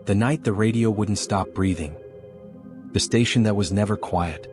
The night the radio wouldn't stop breathing. The station that was never quiet.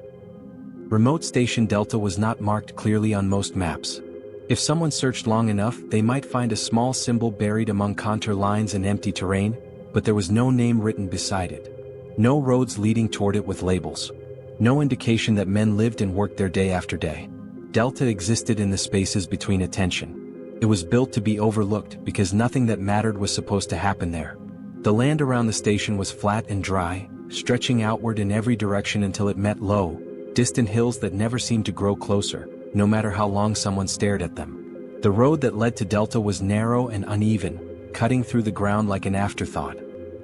Remote Station Delta was not marked clearly on most maps. If someone searched long enough, they might find a small symbol buried among contour lines and empty terrain, but there was no name written beside it. No roads leading toward it with labels. No indication that men lived and worked there day after day. Delta existed in the spaces between attention. It was built to be overlooked because nothing that mattered was supposed to happen there. The land around the station was flat and dry, stretching outward in every direction until it met low, distant hills that never seemed to grow closer, no matter how long someone stared at them. The road that led to Delta was narrow and uneven, cutting through the ground like an afterthought.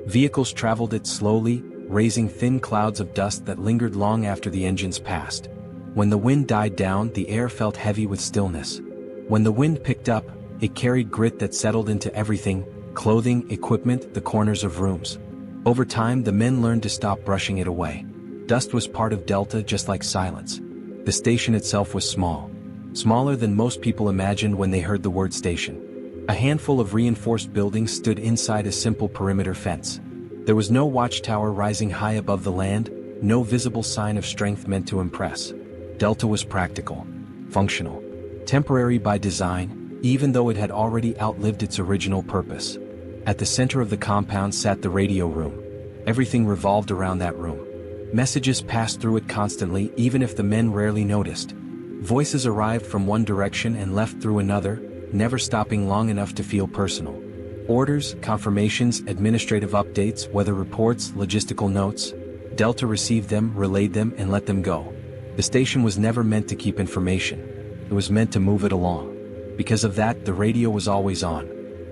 Vehicles traveled it slowly, raising thin clouds of dust that lingered long after the engines passed. When the wind died down, the air felt heavy with stillness. When the wind picked up, it carried grit that settled into everything: clothing, equipment, the corners of rooms. Over time, the men learned to stop brushing it away. Dust was part of Delta, just like silence. The station itself was small. Smaller than most people imagined when they heard the word station. A handful of reinforced buildings stood inside a simple perimeter fence. There was no watchtower rising high above the land, no visible sign of strength meant to impress. Delta was practical, functional, temporary by design, even though it had already outlived its original purpose. At the center of the compound sat the radio room. Everything revolved around that room. Messages passed through it constantly, even if the men rarely noticed. Voices arrived from one direction and left through another, never stopping long enough to feel personal. Orders, confirmations, administrative updates, weather reports, logistical notes. Delta received them, relayed them, and let them go. The station was never meant to keep information. It was meant to move it along. Because of that, the radio was always on.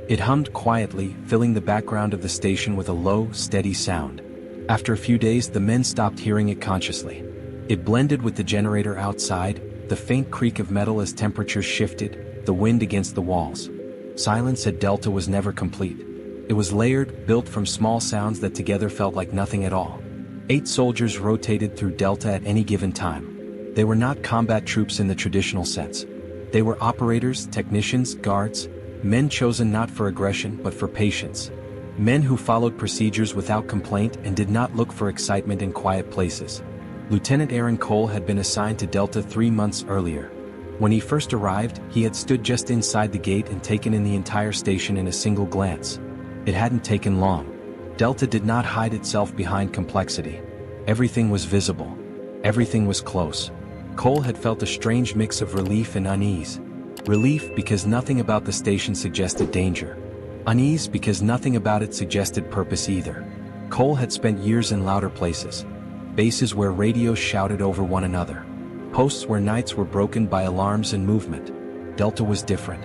It hummed quietly, filling the background of the station with a low, steady sound. After a few days, the men stopped hearing it consciously. It blended with the generator outside, the faint creak of metal as temperatures shifted, the wind against the walls. Silence at Delta was never complete. It was layered, built from small sounds that together felt like nothing at all. 8 soldiers rotated through Delta at any given time. They were not combat troops in the traditional sense. They were operators, technicians, guards, men chosen not for aggression but for patience. Men who followed procedures without complaint and did not look for excitement in quiet places. Lieutenant Aaron Cole had been assigned to Delta 3 months earlier. When he first arrived, he had stood just inside the gate and taken in the entire station in a single glance. It hadn't taken long. Delta did not hide itself behind complexity. Everything was visible. Everything was close. Cole had felt a strange mix of relief and unease. Relief because nothing about the station suggested danger. Unease because nothing about it suggested purpose either. Cole had spent years in louder places. Bases where radios shouted over one another. Posts where nights were broken by alarms and movement. Delta was different.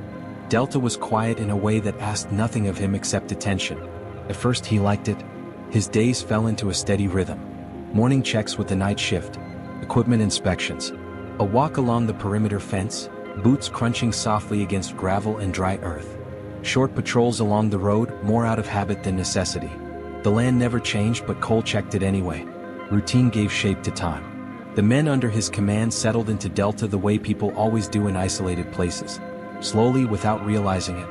Delta was quiet in a way that asked nothing of him except attention. At first he liked it. His days fell into a steady rhythm. Morning checks with the night shift. Equipment inspections. A walk along the perimeter fence, boots crunching softly against gravel and dry earth. Short patrols along the road, more out of habit than necessity. The land never changed, but Cole checked it anyway. Routine gave shape to time. The men under his command settled into Delta the way people always do in isolated places. Slowly, without realizing it.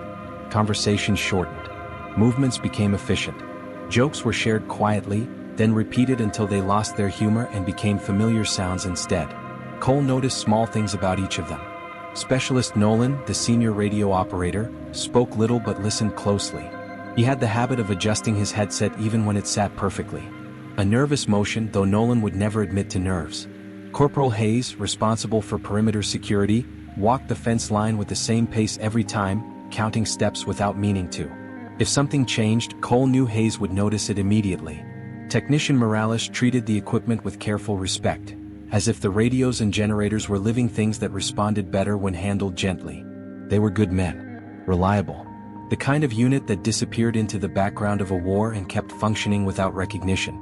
Conversations shortened. Movements became efficient. Jokes were shared quietly, then repeated until they lost their humor and became familiar sounds instead. Cole noticed small things about each of them. Specialist Nolan, the senior radio operator, spoke little but listened closely. He had the habit of adjusting his headset even when it sat perfectly. A nervous motion, though Nolan would never admit to nerves. Corporal Hayes, responsible for perimeter security, walked the fence line with the same pace every time, counting steps without meaning to. If something changed, Cole knew Hayes would notice it immediately. Technician Morales treated the equipment with careful respect, as if the radios and generators were living things that responded better when handled gently. They were good men. Reliable. The kind of unit that disappeared into the background of a war and kept functioning without recognition.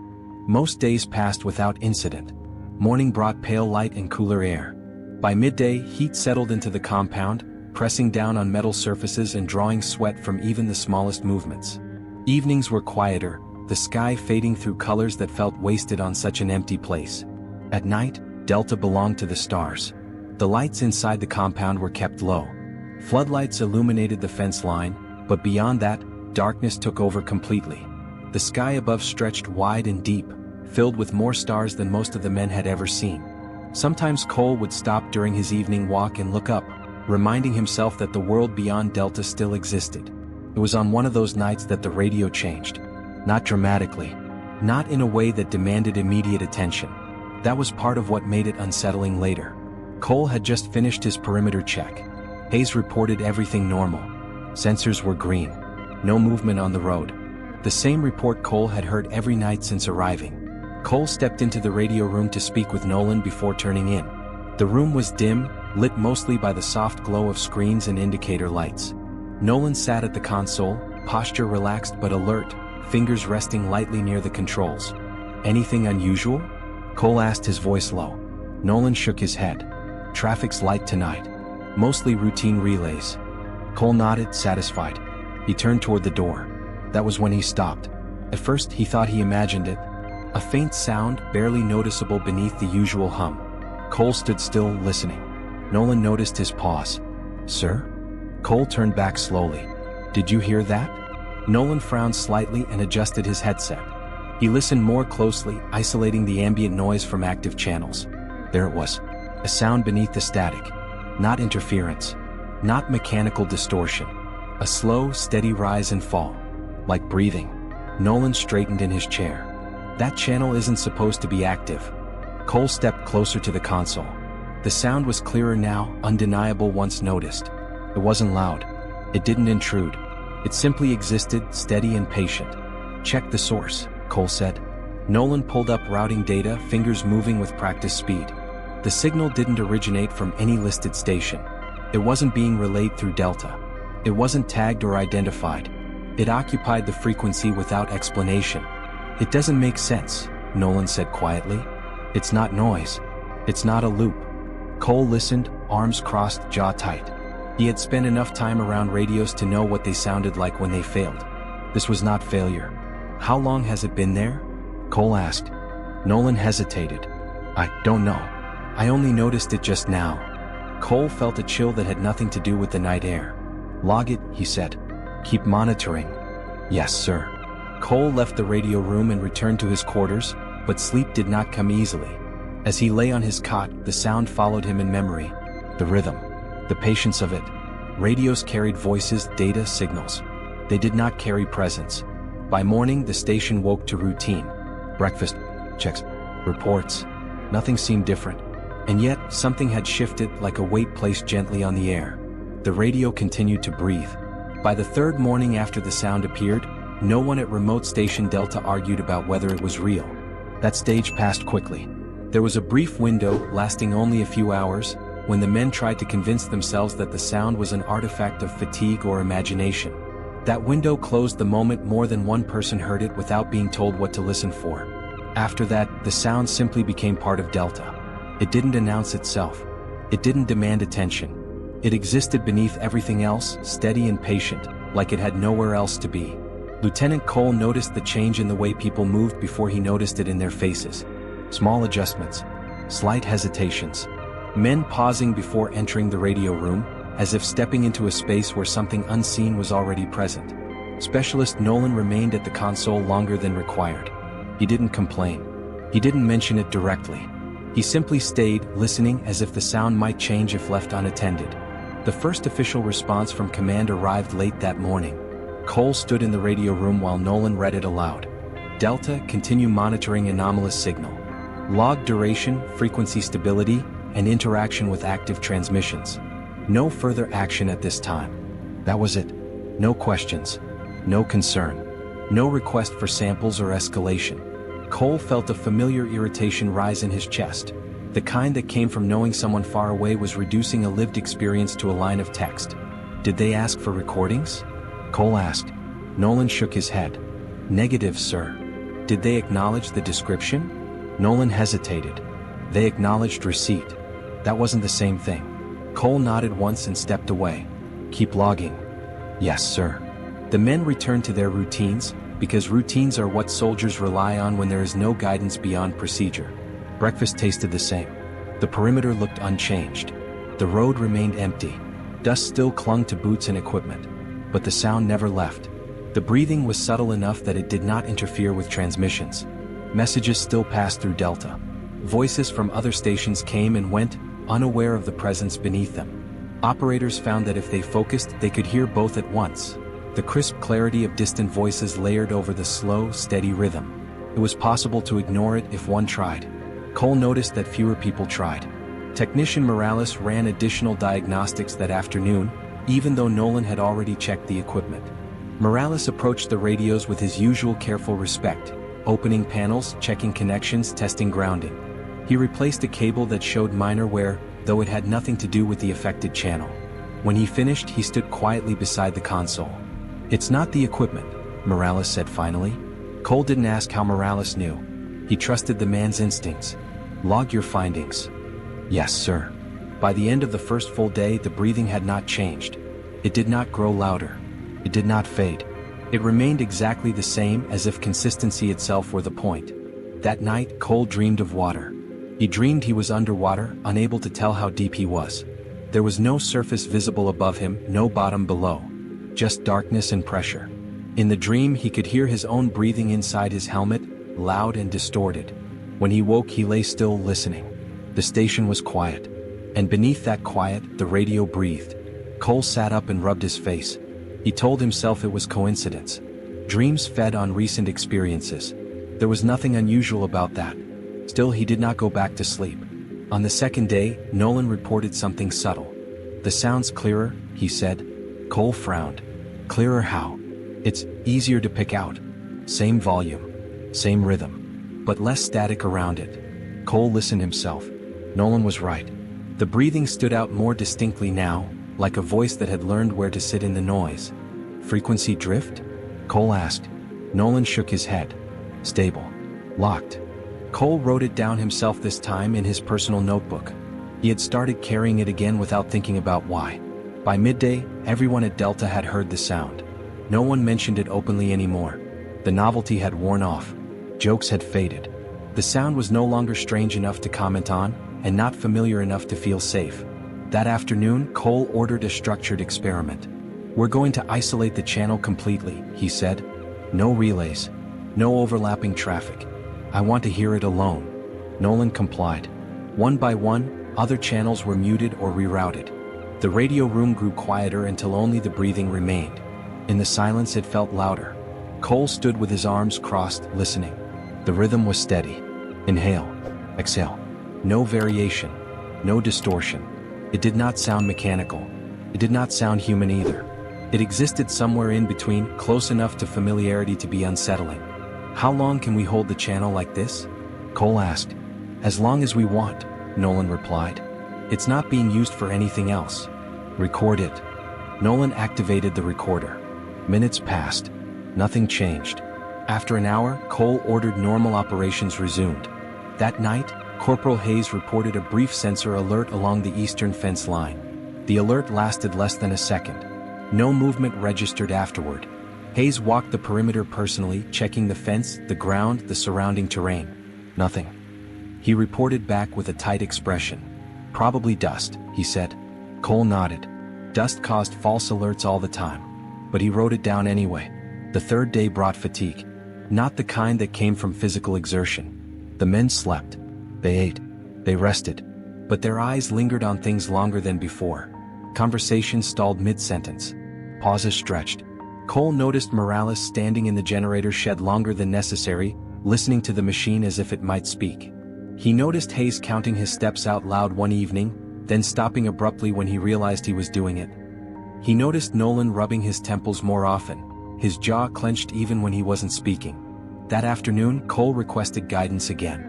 Most days passed without incident. Morning brought pale light and cooler air. By midday, heat settled into the compound, pressing down on metal surfaces and drawing sweat from even the smallest movements. Evenings were quieter, the sky fading through colors that felt wasted on such an empty place. At night, Delta belonged to the stars. The lights inside the compound were kept low. Floodlights illuminated the fence line, but beyond that, darkness took over completely. The sky above stretched wide and deep, filled with more stars than most of the men had ever seen. Sometimes Cole would stop during his evening walk and look up, reminding himself that the world beyond Delta still existed. It was on one of those nights that the radio changed. Not dramatically. Not in a way that demanded immediate attention. That was part of what made it unsettling later. Cole had just finished his perimeter check. Hayes reported everything normal. Sensors were green. No movement on the road. The same report Cole had heard every night since arriving. Cole stepped into the radio room to speak with Nolan before turning in. The room was dim, lit mostly by the soft glow of screens and indicator lights. Nolan sat at the console, posture relaxed but alert, fingers resting lightly near the controls. "Anything unusual?" Cole asked, his voice low. Nolan shook his head. "Traffic's light tonight. Mostly routine relays." Cole nodded, satisfied. He turned toward the door. That was when he stopped. At first he thought he imagined it. A faint sound, barely noticeable beneath the usual hum. Cole stood still, listening. Nolan noticed his pause. "Sir?" Cole turned back slowly. "Did you hear that?" Nolan frowned slightly and adjusted his headset. He listened more closely, isolating the ambient noise from active channels. There it was. A sound beneath the static. Not interference. Not mechanical distortion. A slow, steady rise and fall. Like breathing. Nolan straightened in his chair. That channel isn't supposed to be active. Cole stepped closer to the console. The sound was clearer now, undeniable once noticed. It wasn't loud. It didn't intrude. It simply existed, steady and patient. "Check the source," Cole said. Nolan pulled up routing data, fingers moving with practice speed. The signal didn't originate from any listed station. It wasn't being relayed through Delta. It wasn't tagged or identified. It occupied the frequency without explanation. "It doesn't make sense," Nolan said quietly. "It's not noise. It's not a loop." Cole listened, arms crossed, jaw tight. He had spent enough time around radios to know what they sounded like when they failed. This was not failure. "How long has it been there?" Cole asked. Nolan hesitated. "I don't know. I only noticed it just now." Cole felt a chill that had nothing to do with the night air. "Log it," he said. "Keep monitoring." "Yes, sir." Cole left the radio room and returned to his quarters, but sleep did not come easily. As he lay on his cot, the sound followed him in memory. The rhythm. The patience of it. Radios carried voices, data, signals. They did not carry presence. By morning, the station woke to routine. Breakfast, checks, reports. Nothing seemed different. And yet, something had shifted, like a weight placed gently on the air. The radio continued to breathe. By the third morning after the sound appeared, no one at remote station Delta argued about whether it was real. That stage passed quickly. There was a brief window, lasting only a few hours, when the men tried to convince themselves that the sound was an artifact of fatigue or imagination. That window closed the moment more than one person heard it without being told what to listen for. After that, the sound simply became part of Delta. It didn't announce itself. It didn't demand attention. It existed beneath everything else, steady and patient, like it had nowhere else to be. Lieutenant Cole noticed the change in the way people moved before he noticed it in their faces. Small adjustments. Slight hesitations. Men pausing before entering the radio room, as if stepping into a space where something unseen was already present. Specialist Nolan remained at the console longer than required. He didn't complain. He didn't mention it directly. He simply stayed, listening as if the sound might change if left unattended. The first official response from command arrived late that morning. Cole stood in the radio room while Nolan read it aloud. Delta, continue monitoring anomalous signal. Log duration, frequency stability, and interaction with active transmissions. No further action at this time. That was it. No questions. No concern. No request for samples or escalation. Cole felt a familiar irritation rise in his chest. The kind that came from knowing someone far away was reducing a lived experience to a line of text. Did they ask for recordings? Cole asked. Nolan shook his head. Negative, sir. Did they acknowledge the description? Nolan hesitated. They acknowledged receipt. That wasn't the same thing. Cole nodded once and stepped away. Keep logging. Yes, sir. The men returned to their routines, because routines are what soldiers rely on when there is no guidance beyond procedure. Breakfast tasted the same. The perimeter looked unchanged. The road remained empty. Dust still clung to boots and equipment. But the sound never left. The breathing was subtle enough that it did not interfere with transmissions. Messages still passed through Delta. Voices from other stations came and went, unaware of the presence beneath them. Operators found that if they focused, they could hear both at once. The crisp clarity of distant voices layered over the slow, steady rhythm. It was possible to ignore it if one tried. Cole noticed that fewer people tried. Technician Morales ran additional diagnostics that afternoon, even though Nolan had already checked the equipment. Morales approached the radios with his usual careful respect, opening panels, checking connections, testing grounding. He replaced a cable that showed minor wear, though it had nothing to do with the affected channel. When he finished, he stood quietly beside the console. "It's not the equipment," Morales said finally. Cole didn't ask how Morales knew. He trusted the man's instincts. "Log your findings." "Yes, sir." By the end of the first full day, the breathing had not changed. It did not grow louder. It did not fade. It remained exactly the same, as if consistency itself were the point. That night, Cole dreamed of water. He dreamed he was underwater, unable to tell how deep he was. There was no surface visible above him, no bottom below. Just darkness and pressure. In the dream, he could hear his own breathing inside his helmet, loud and distorted. When he woke, he lay still, listening. The station was quiet. And beneath that quiet, the radio breathed. Cole sat up and rubbed his face. He told himself it was coincidence. Dreams fed on recent experiences. There was nothing unusual about that. Still, he did not go back to sleep. On the second day, Nolan reported something subtle. "The sound's clearer," he said. Cole frowned. "Clearer how?" "It's easier to pick out. Same volume. Same rhythm. But less static around it." Cole listened himself. Nolan was right. The breathing stood out more distinctly now, like a voice that had learned where to sit in the noise. "Frequency drift?" Cole asked. Nolan shook his head. "Stable. Locked." Cole wrote it down himself, this time in his personal notebook. He had started carrying it again without thinking about why. By midday, everyone at Delta had heard the sound. No one mentioned it openly anymore. The novelty had worn off. Jokes had faded. The sound was no longer strange enough to comment on, and not familiar enough to feel safe. That afternoon, Cole ordered a structured experiment. "We're going to isolate the channel completely," he said. "No relays. No overlapping traffic. I want to hear it alone." Nolan complied. One by one, other channels were muted or rerouted. The radio room grew quieter until only the breathing remained. In the silence, it felt louder. Cole stood with his arms crossed, listening. The rhythm was steady. Inhale. Exhale. No variation. No distortion. It did not sound mechanical. It did not sound human either. It existed somewhere in between, close enough to familiarity to be unsettling. "How long can we hold the channel like this?" Cole asked. "As long as we want," Nolan replied. "It's not being used for anything else." "Record it." Nolan activated the recorder. Minutes passed. Nothing changed. After an hour, Cole ordered normal operations resumed. That night, Corporal Hayes reported a brief sensor alert along the eastern fence line. The alert lasted less than a second. No movement registered afterward. Hayes walked the perimeter personally, checking the fence, the ground, the surrounding terrain. Nothing. He reported back with a tight expression. "Probably dust," he said. Cole nodded. Dust caused false alerts all the time. But he wrote it down anyway. The third day brought fatigue. Not the kind that came from physical exertion. The men slept. They ate. They rested. But their eyes lingered on things longer than before. Conversations stalled mid-sentence. Pauses stretched. Cole noticed Morales standing in the generator shed longer than necessary, listening to the machine as if it might speak. He noticed Hayes counting his steps out loud one evening, then stopping abruptly when he realized he was doing it. He noticed Nolan rubbing his temples more often, his jaw clenched even when he wasn't speaking. That afternoon, Cole requested guidance again.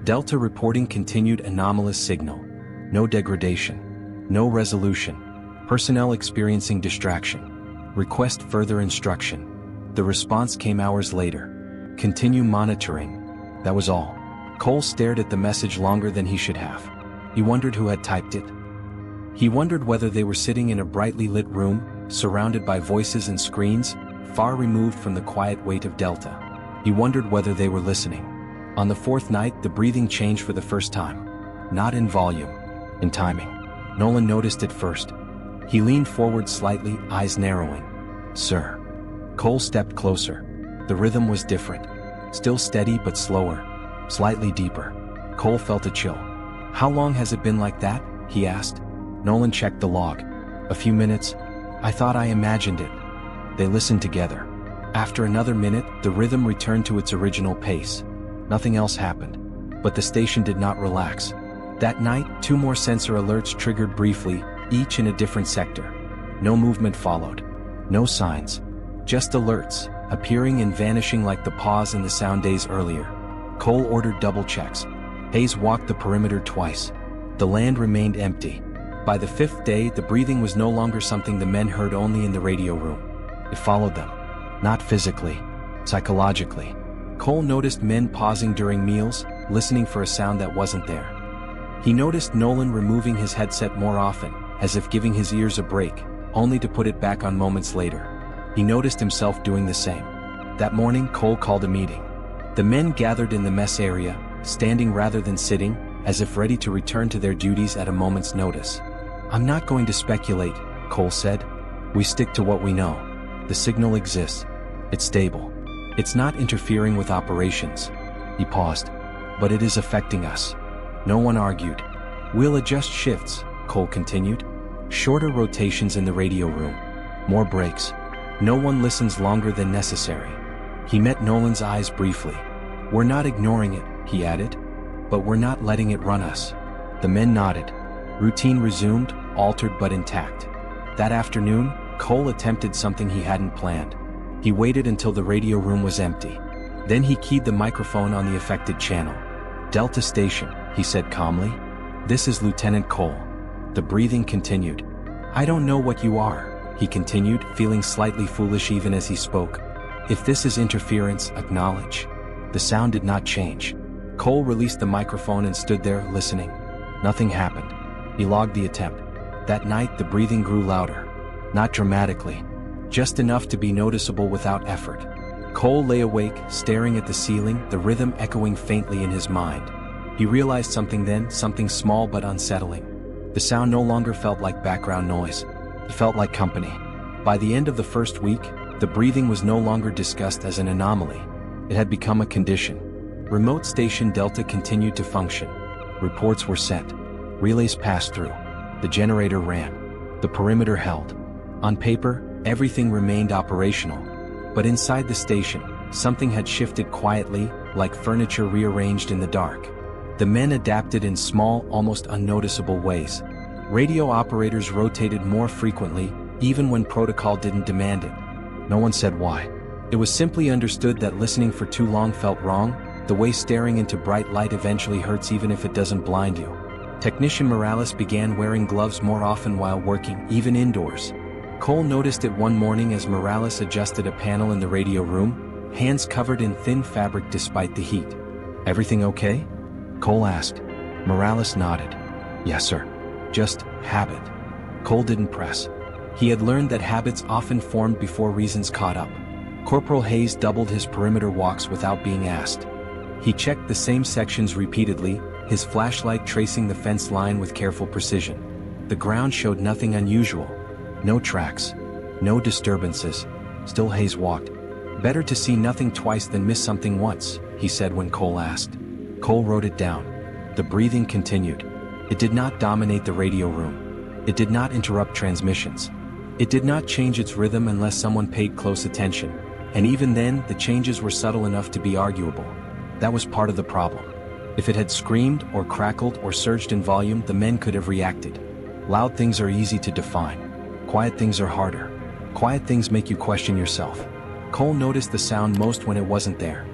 Delta reporting continued anomalous signal. No degradation. No resolution. Personnel experiencing distraction. Request further instruction. The response came hours later. Continue monitoring. That was all. Cole stared at the message longer than he should have. He wondered who had typed it. He wondered whether they were sitting in a brightly lit room, surrounded by voices and screens, far removed from the quiet weight of Delta. He wondered whether they were listening. On the fourth night, the breathing changed for the first time. Not in volume. In timing. Nolan noticed it first. He leaned forward slightly, eyes narrowing. "Sir." Cole stepped closer. The rhythm was different. Still steady but slower. Slightly deeper. Cole felt a chill. "How long has it been like that?" he asked. Nolan checked the log. "A few minutes. I thought I imagined it." They listened together. After another minute, the rhythm returned to its original pace. Nothing else happened. But the station did not relax. That night, 2 more sensor alerts triggered briefly, each in a different sector. No movement followed. No signs. Just alerts, appearing and vanishing like the pause in the sound days earlier. Cole ordered double checks. Hayes walked the perimeter twice. The land remained empty. By the 5th day, the breathing was no longer something the men heard only in the radio room. It followed them. Not physically, psychologically. Cole noticed men pausing during meals, listening for a sound that wasn't there. He noticed Nolan removing his headset more often, as if giving his ears a break, only to put it back on moments later. He noticed himself doing the same. That morning, Cole called a meeting. The men gathered in the mess area, standing rather than sitting, as if ready to return to their duties at a moment's notice. "I'm not going to speculate," Cole said. "We stick to what we know. The signal exists. It's stable. It's not interfering with operations." He paused. "But it is affecting us." No one argued. "We'll adjust shifts," Cole continued. "Shorter rotations in the radio room. More breaks. No one listens longer than necessary." He met Nolan's eyes briefly. "We're not ignoring it," he added. "But we're not letting it run us." The men nodded. Routine resumed, altered but intact. That afternoon, Cole attempted something he hadn't planned. He waited until the radio room was empty. Then he keyed the microphone on the affected channel. "Delta Station," he said calmly. "This is Lieutenant Cole." The breathing continued. "I don't know what you are," he continued, feeling slightly foolish even as he spoke. "If this is interference, acknowledge." The sound did not change. Cole released the microphone and stood there, listening. Nothing happened. He logged the attempt. That night, the breathing grew louder. Not dramatically. Just enough to be noticeable without effort. Cole lay awake, staring at the ceiling, the rhythm echoing faintly in his mind. He realized something then, something small but unsettling. The sound no longer felt like background noise. It felt like company. By the end of the first week, the breathing was no longer discussed as an anomaly. It had become a condition. Remote Station Delta continued to function. Reports were sent. Relays passed through. The generator ran. The perimeter held. On paper, everything remained operational. But inside the station, something had shifted quietly, like furniture rearranged in the dark. The men adapted in small, almost unnoticeable ways. Radio operators rotated more frequently, even when protocol didn't demand it. No one said why. It was simply understood that listening for too long felt wrong, the way staring into bright light eventually hurts even if it doesn't blind you. Technician Morales began wearing gloves more often while working, even indoors. Cole noticed it one morning as Morales adjusted a panel in the radio room, hands covered in thin fabric despite the heat. "Everything okay?" Cole asked. Morales nodded. "Yes, sir. Just habit." Cole didn't press. He had learned that habits often formed before reasons caught up. Corporal Hayes doubled his perimeter walks without being asked. He checked the same sections repeatedly, his flashlight tracing the fence line with careful precision. The ground showed nothing unusual. No tracks. No disturbances. Still Hayes walked. "Better to see nothing twice than miss something once," he said when Cole asked. Cole wrote it down. The breathing continued. It did not dominate the radio room. It did not interrupt transmissions. It did not change its rhythm unless someone paid close attention. And even then, the changes were subtle enough to be arguable. That was part of the problem. If it had screamed or crackled or surged in volume, the men could have reacted. Loud things are easy to define. Quiet things are harder. Quiet things make you question yourself. Cole noticed the sound most when it wasn't there.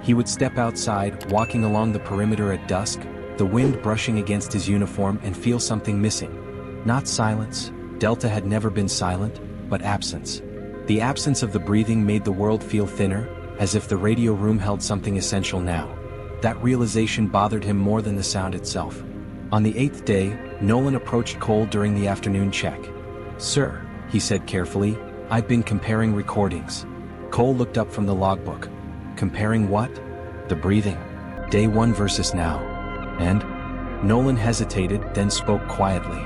He would step outside, walking along the perimeter at dusk, the wind brushing against his uniform, and feel something missing. Not silence. Delta had never been silent, but absence. The absence of the breathing made the world feel thinner, as if the radio room held something essential now. That realization bothered him more than the sound itself. On the 8th day, Nolan approached Cole during the afternoon check. "Sir," he said carefully, "I've been comparing recordings." Cole looked up from the logbook. "Comparing what?" "The breathing. Day 1 versus now." "And?" Nolan hesitated, then spoke quietly.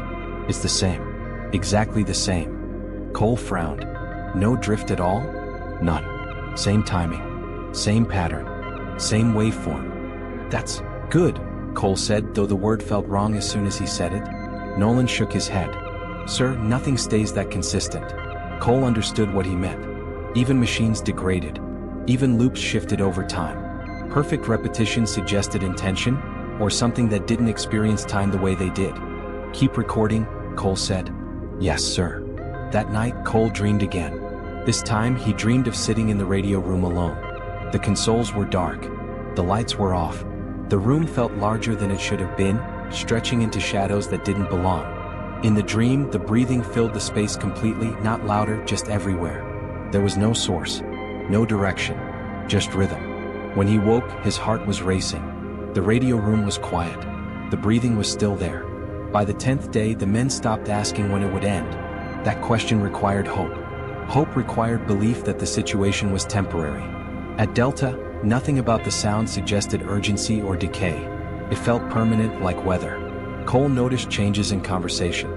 "It's the same. Exactly the same." Cole frowned. "No drift at all?" None. Same timing. Same pattern. Same waveform. That's good, Cole said, though the word felt wrong as soon as he said it. Nolan shook his head. Sir, nothing stays that consistent. Cole understood what he meant. Even machines degraded. Even loops shifted over time. Perfect repetition suggested intention, or something that didn't experience time the way they did. Keep recording, Cole said. Yes, sir. That night, Cole dreamed again. This time, he dreamed of sitting in the radio room alone. The consoles were dark. The lights were off. The room felt larger than it should have been, stretching into shadows that didn't belong. In the dream, the breathing filled the space completely, not louder, just everywhere. There was no source, no direction, just rhythm. When he woke, his heart was racing. The radio room was quiet. The breathing was still there. By the 10th day, the men stopped asking when it would end. That question required hope. Hope required belief that the situation was temporary. At Delta, nothing about the sound suggested urgency or decay. It felt permanent, like weather. Cole noticed changes in conversation.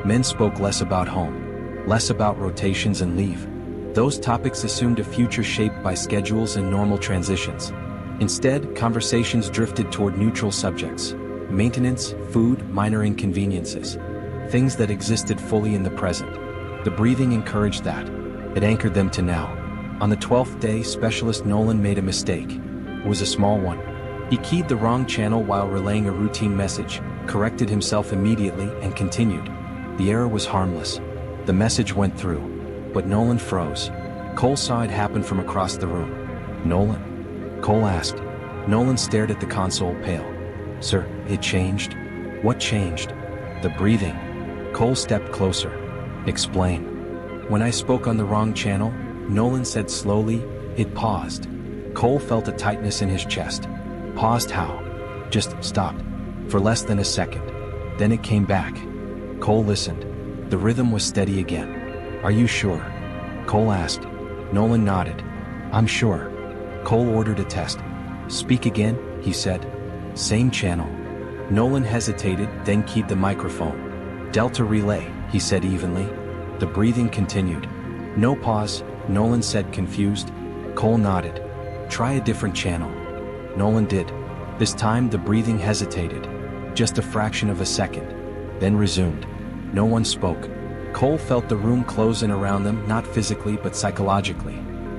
Men spoke less about home, less about rotations and leave. Those topics assumed a future shaped by schedules and normal transitions. Instead, conversations drifted toward neutral subjects: maintenance, food, minor inconveniences. Things that existed fully in the present. The breathing encouraged that. It anchored them to now. On the 12th day, Specialist Nolan made a mistake. It was a small one. He keyed the wrong channel while relaying a routine message, corrected himself immediately, and continued. The error was harmless. The message went through. But Nolan froze. Cole saw it happen from across the room. Nolan? Cole asked. Nolan stared at the console, pale. Sir, it changed? What changed? The breathing. Cole stepped closer. Explain. When I spoke on the wrong channel, Nolan said slowly, it paused. Cole felt a tightness in his chest. Paused how? Just stopped. For less than a second. Then it came back. Cole listened. The rhythm was steady again. Are you sure? Cole asked. Nolan nodded. I'm sure. Cole ordered a test. Speak again, he said. Same channel. Nolan hesitated, then keyed the microphone. Delta relay, he said evenly. The breathing continued. No pause, Nolan said, confused. Cole nodded. Try a different channel. Nolan did. This time the breathing hesitated. Just a fraction of a second. Then resumed. No one spoke. Cole felt the room close in around them, not physically but psychologically.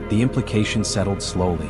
The implication settled slowly.